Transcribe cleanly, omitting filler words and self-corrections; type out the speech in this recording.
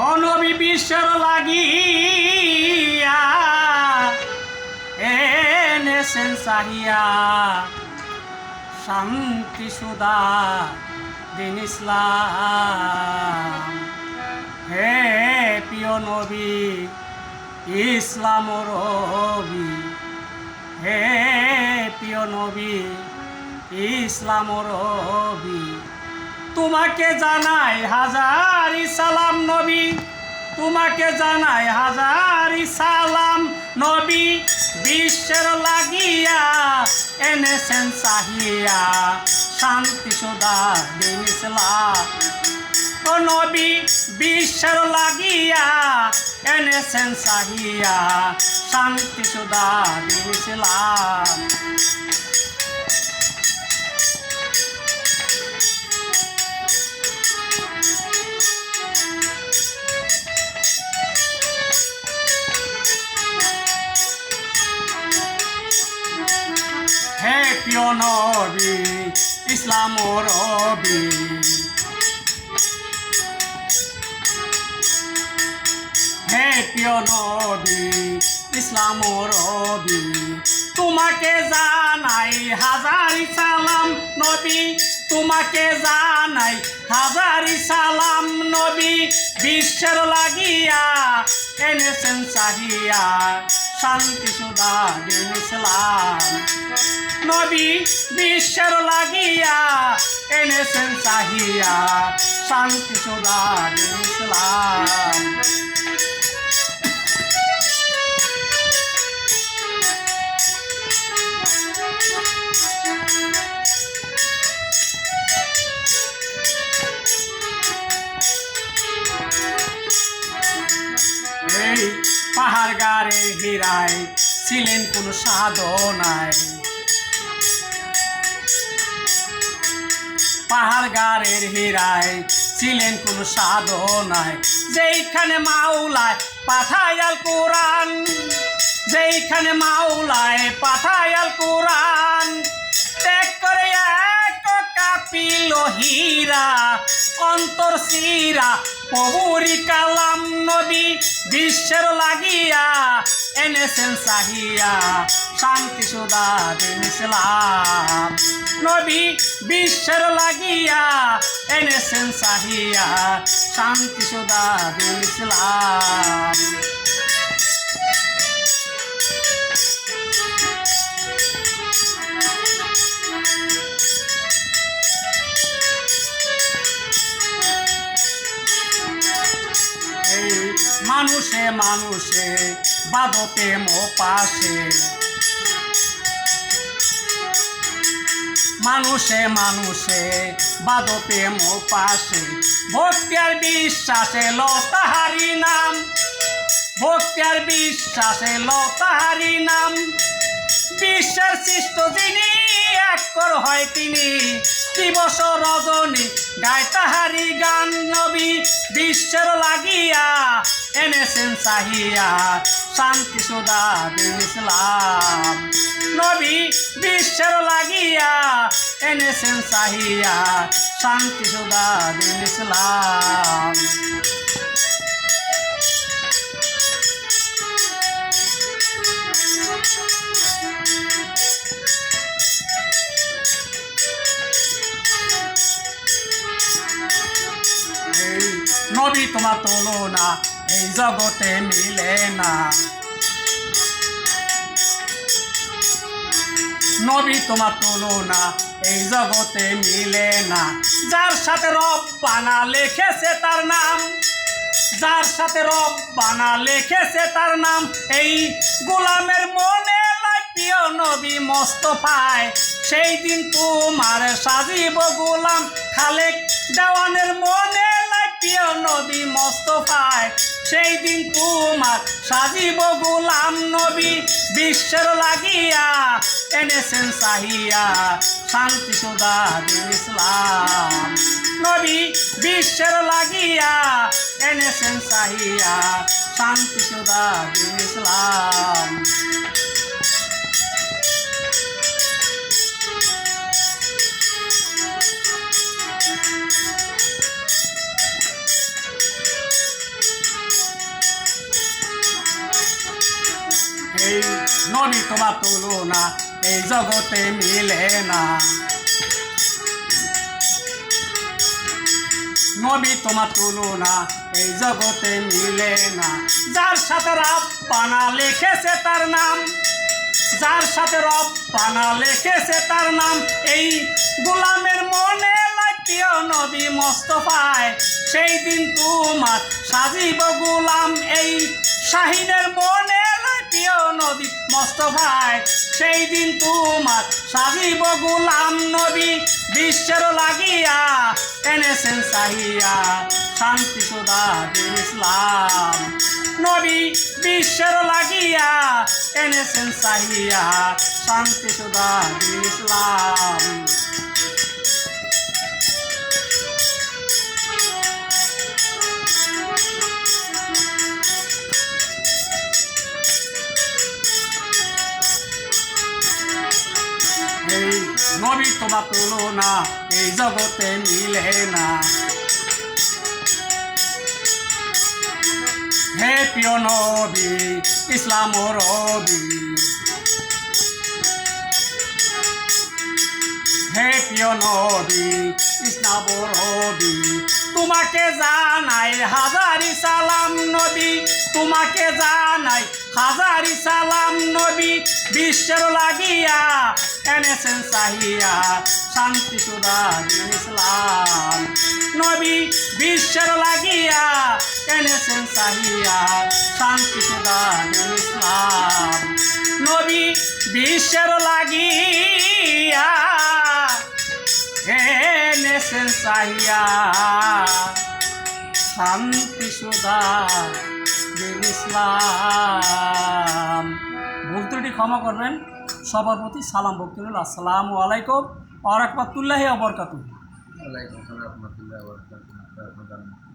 অনবী বিশ্বের লাগিয়া এনেছেন চাহিয়া শান্তি সুদা দিন ইসলাম। হে প্রিয় নবী ইসলাম রবি, হে প্রিয় নবী ইসলাম রবি, তোমাকে জানাই হাজারি সালাম নবী, তোমাকে জানাই হাজারি সালাম নবী। বিশ্বের লাগিয়া এনেছেন চাহিয়া শান্তি সুদা দিন ইসলাম। ও নবী বিশ্বের লাগিয়া এনেছেন চাহিয়া শান্তি সুদা দিন ইসলাম। হে প্রিয় নবী ইসলাম রবি, হে প্রিয় নবী ইসলাম রবি, তোমাকে জানাই হাজারি সালাম নবী, তোমাকে জানাই হাজারি সালাম নবী। বিশ্বের লাগিয়া এনেছেন চাহিয়া শান্তি সুদা দিন ইসলাম। নবী বিশ্বের লাগিয়া এনেছেন চাহিয়া শান্তি সুদা দিন ইসলাম। এই পাহাড় গাড়ে হীরায় ছিলেন কোন সাধনায়, পাহাড় গাড়ের হীরায় ছিলেন কোন সাধনায়। যেইখানে মাওলায় পাঠায়াল কোরআন, যেইখানে মাওলায় পাঠায়াল কোরআন, ত্যাগ করে এক কাপিল হীরা অন্তর সিরা প্রভুরি কালাম নবী। বিশ্বের লাগিয়া এনেছেন চাহিয়া শান্তি সুদা দিন ইসলাম। নবী বিশ্বের লাগিয়া এনেছেন চাহিয়া শান্তি সুদা দিন ইসলাম। মানুষে মানুষে বাদতে মো পাশে, মানুষে মানুষে বাদতে মো পাশে, ভক্তি আর বিশ্বাসে লো তাহারি নাম, ভক্তি আর বিশ্বাসে লো তাহারি নাম। বিশ্বের সৃষ্ট যিনি একর হয় তিনি, দিবস রজনী গায় তাহারি গান নবী। বিশ্বের লাগিয়া এনেছেন চাহিয়া শান্তি সুদা দিন ইসলাম। নবী বিশ্বের লাগিয়া এনেছেন চাহিয়া শান্তি সুদা দিন ইসলাম। নবী তোমার তুলনা এই জগতে মিলে না, নবী তোমার তুলনা এই জগতে মিলে না। যার সাথে রব্বানা লিখেছে তার নাম, যার সাথে রব্বানা লিখেছে তার নাম, এই গোলামের মনে প্রিয় নবী মোস্তফায়। সেই দিন তোমার সাজিব গোলাম খালেক দেওয়ানের মনে প্রিয় নবী মোস্তফায়। সেই দিন তোমার সাজিব গোলাম নবী। বিশ্বের লাগিয়া এনেছেন চাহিয়া শান্তি সুদা দিন ইসলাম। নবী বিশ্বের লাগিয়া এনেছেন চাহিয়া শান্তি সুদা দিন ইসলাম। নবী তোমার তুলনা এই জগতে মিলে না। নবী তোমার তুলনা এই জগতে মিলে না। যার সাথে রব্বানা লিখেছে তার নাম, যার সাথে রব্বানা লিখেছে তার নাম, এই গোলামের মনে লাগিও নবী মোস্তফায়, সেই দিন তোমার সাজিব গোলাম। এই শাহিনের মনে লাগিও নবী মোস্তফায়, সেই দিন তোমার সাজিব গোলাম। নবী বিশ্বের লাগিয়া এনেছেন চাহিয়া শান্তি সুধা দিন ইসলাম। নবী বিশ্বের লাগিয়া এনেছেন চাহিয়া শান্তি সুধা দিন ইসলাম। এই নবী তোমার তুলনা এই জগতে মিলে না। হে প্রিয় নবী ইসলাম রবি, হে প্রিয় নবী ইসলাম রবি, তোমাকে জানাই হাজারি সালাম। নবী তোমাকে জানাই হাজারি সালাম। নবী বিশ্বের লাগিয়া এনেছেন চাহিয়া শান্তি সুধা দিন ইসলাম। নবী বিশ্বের লাগিয়া এনেছেন চাহিয়া শান্তি সুধা দিন ইসলাম। নবী বিশ্বের লাগিয়া এনেছেন চাহিয়া শান্তি সুধা দিন ইসলাম। ভুল ত্রুটি ক্ষমা করবেন। সবার প্রতি সালাম ভক্তি রইল। আসসালামু আলাইকুম ওয়া রাহমাতুল্লাহি ওয়া বারাকাতুহু। ওয়ালাইকুম আসসালাম ওয়া রাহমাতুল্লাহি ওয়া বারাকাতুহু।